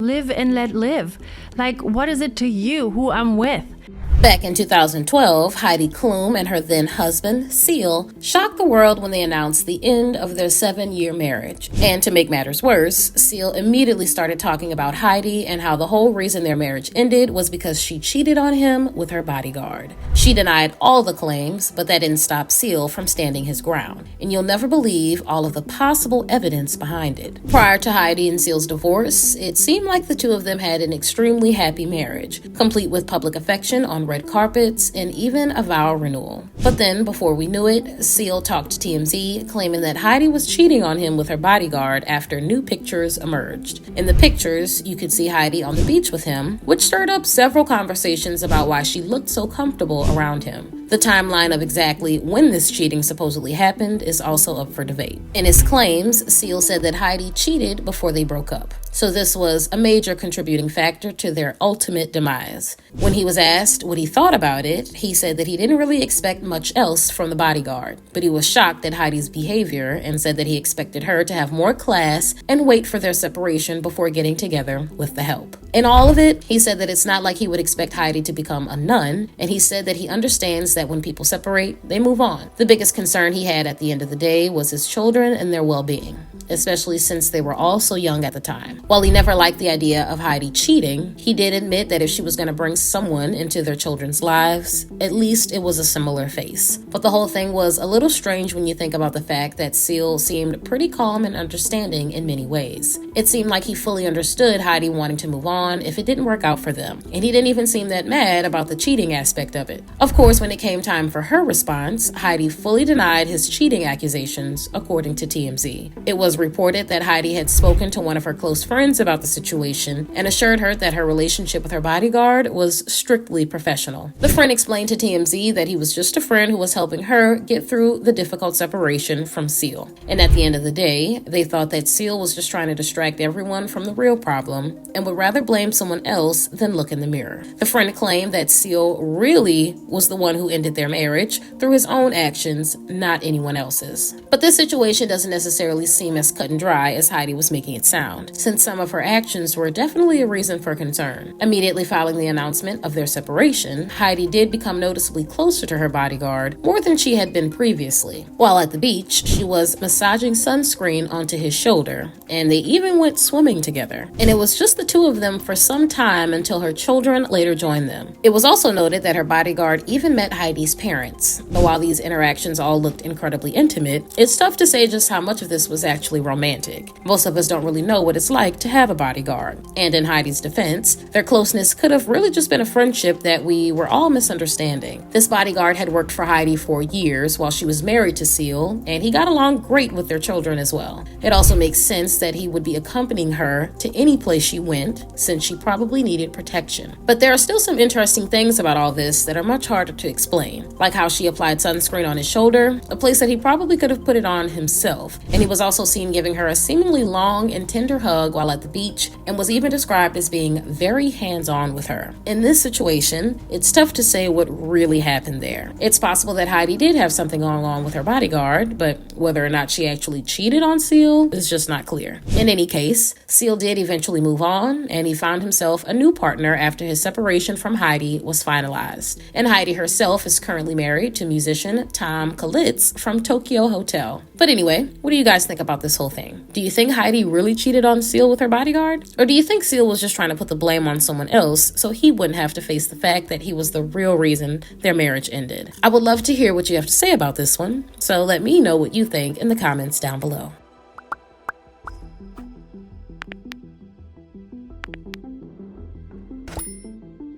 live and let live. Like, what is it to you who I'm with? Back in 2012, Heidi Klum and her then husband, Seal, shocked the world when they announced the end of their 7-year marriage. And to make matters worse, Seal immediately started talking about Heidi and how the whole reason their marriage ended was because she cheated on him with her bodyguard. She denied all the claims, but that didn't stop Seal from standing his ground. And you'll never believe all of the possible evidence behind it. Prior to Heidi and Seal's divorce, it seemed like the two of them had an extremely happy marriage, complete with public affection on red carpets, and even a vow renewal. But then, before we knew it, Seal talked to TMZ, claiming that Heidi was cheating on him with her bodyguard after new pictures emerged. In the pictures, you could see Heidi on the beach with him, which stirred up several conversations about why she looked so comfortable around him. The timeline of exactly when this cheating supposedly happened is also up for debate. In his claims, Seal said that Heidi cheated before they broke up. So this was a major contributing factor to their ultimate demise. When he was asked what he thought about it, he said that he didn't really expect much else from the bodyguard, but he was shocked at Heidi's behavior and said that he expected her to have more class and wait for their separation before getting together with the help. In all of it, he said that it's not like he would expect Heidi to become a nun, and he said that he understands that when people separate, they move on. The biggest concern he had at the end of the day was his children and their well-being, especially since they were all so young at the time. While he never liked the idea of Heidi cheating, he did admit that if she was going to bring someone into their children's lives, at least it was a similar face. But the whole thing was a little strange when you think about the fact that Seal seemed pretty calm and understanding in many ways. It seemed like he fully understood Heidi wanting to move on if it didn't work out for them, and he didn't even seem that mad about the cheating aspect of it. Of course, when it came time for her response, Heidi fully denied his cheating accusations, according to TMZ. It was reported that Heidi had spoken to one of her close friends about the situation and assured her that her relationship with her bodyguard was strictly professional. The friend explained to TMZ that he was just a friend who was helping her get through the difficult separation from Seal. And at the end of the day, they thought that Seal was just trying to distract everyone from the real problem and would rather blame someone else than look in the mirror. The friend claimed that Seal really was the one who ended their marriage through his own actions, not anyone else's. But this situation doesn't necessarily seem as cut and dry as Heidi was making it sound, since some of her actions were definitely a reason for concern. Immediately following the announcement of their separation, Heidi did become noticeably closer to her bodyguard, more than she had been previously. While at the beach, she was massaging sunscreen onto his shoulder, and they even went swimming together. And it was just the two of them for some time until her children later joined them. It was also noted that her bodyguard even met Heidi's parents. But while these interactions all looked incredibly intimate, it's tough to say just how much of this was actually romantic. Most of us don't really know what it's like to have a bodyguard. And in Heidi's defense, their closeness could have really just been a friendship that we were all misunderstanding. This bodyguard had worked for Heidi for years while she was married to Seal, and he got along great with their children as well. It also makes sense that he would be accompanying her to any place she went, since she probably needed protection. But there are still some interesting things about all this that are much harder to explain, like how she applied sunscreen on his shoulder, a place that he probably could have put it on himself. And he was also seen giving her a seemingly long and tender hug while at the beach, and was even described as being very hands-on with her. In this situation, it's tough to say what really happened there. It's possible that Heidi did have something going on with her bodyguard, but whether or not she actually cheated on Seal is just not clear. In any case, Seal did eventually move on, and he found himself a new partner after his separation from Heidi was finalized. And Heidi herself is currently married to musician Tom Kalitz from Tokyo Hotel. But anyway, what do you guys think about this whole thing? Do you think Heidi really cheated on Seal with her bodyguard? Or do you think Seal was just trying to put the blame on someone else so he wouldn't have to face the fact that he was the real reason their marriage ended? I would love to hear what you have to say about this one, so let me know what you think in the comments down below.